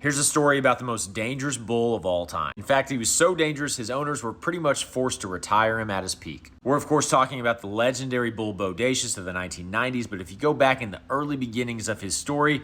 Here's a story about the most dangerous bull of all time. In fact, he was so dangerous, his owners were pretty much forced to retire him at his peak. We're, of course, talking about the legendary bull Bodacious of the 1990s, but if you go back in the early beginnings of his story,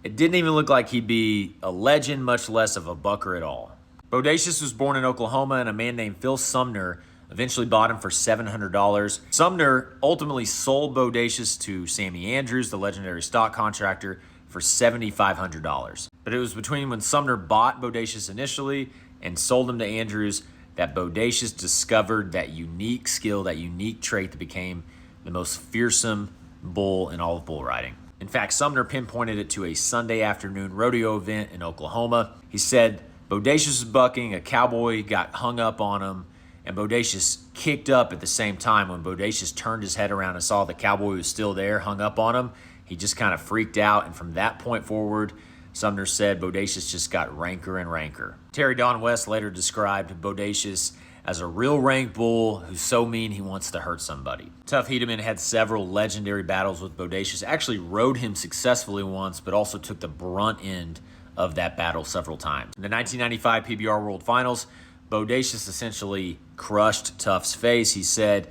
it didn't even look like he'd be a legend, much less of a bucker at all. Bodacious was born in Oklahoma, and a man named Phil Sumner eventually bought him for $700. Sumner ultimately sold Bodacious to Sammy Andrews, the legendary stock contractor, for $7,500. But it was between when Sumner bought Bodacious initially and sold him to Andrews that Bodacious discovered that unique skill, that unique trait that became the most fearsome bull in all of bull riding. In fact, Sumner pinpointed it to a Sunday afternoon rodeo event in Oklahoma. He said Bodacious was bucking, a cowboy got hung up on him, and Bodacious kicked up at the same time. When Bodacious turned his head around and saw the cowboy was still there, hung up on him, he just kind of freaked out, and from that point forward, Sumner said Bodacious just got ranker and ranker. Terry Don West later described Bodacious as a real rank bull who's so mean he wants to hurt somebody. Tuff Hedeman had several legendary battles with Bodacious, actually rode him successfully once, but also took the brunt end of that battle several times. In the 1995 PBR World Finals, Bodacious essentially crushed Tuff's face. He said,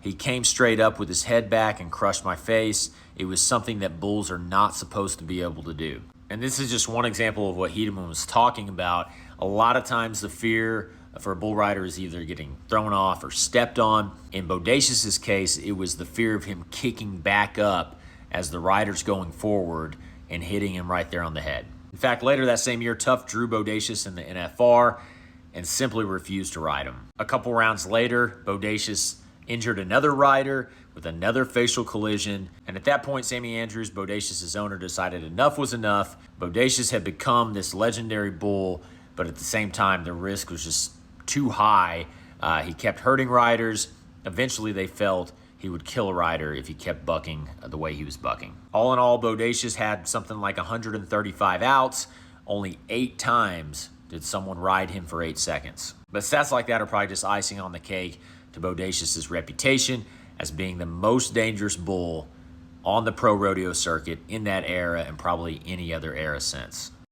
"He came straight up with his head back and crushed my face. It was something that bulls are not supposed to be able to do." And this is just one example of what Hedeman was talking about. A lot of times the fear for a bull rider is either getting thrown off or stepped on. In Bodacious's case, it was the fear of him kicking back up as the rider's going forward and hitting him right there on the head. In fact, later that same year, Tuff drew Bodacious in the NFR and simply refused to ride him. A couple rounds later, Bodacious injured another rider with another facial collision, and at that point, Sammy Andrews, Bodacious' owner, decided enough was enough. Bodacious had become this legendary bull, but at the same time, the risk was just too high. He kept hurting riders. Eventually, they felt he would kill a rider if he kept bucking the way he was bucking. All in all, Bodacious had something like 135 outs. Only 8 times did someone ride him for 8 seconds. But stats like that are probably just icing on the cake to Bodacious' reputation as being the most dangerous bull on the pro rodeo circuit in that era and probably any other era since.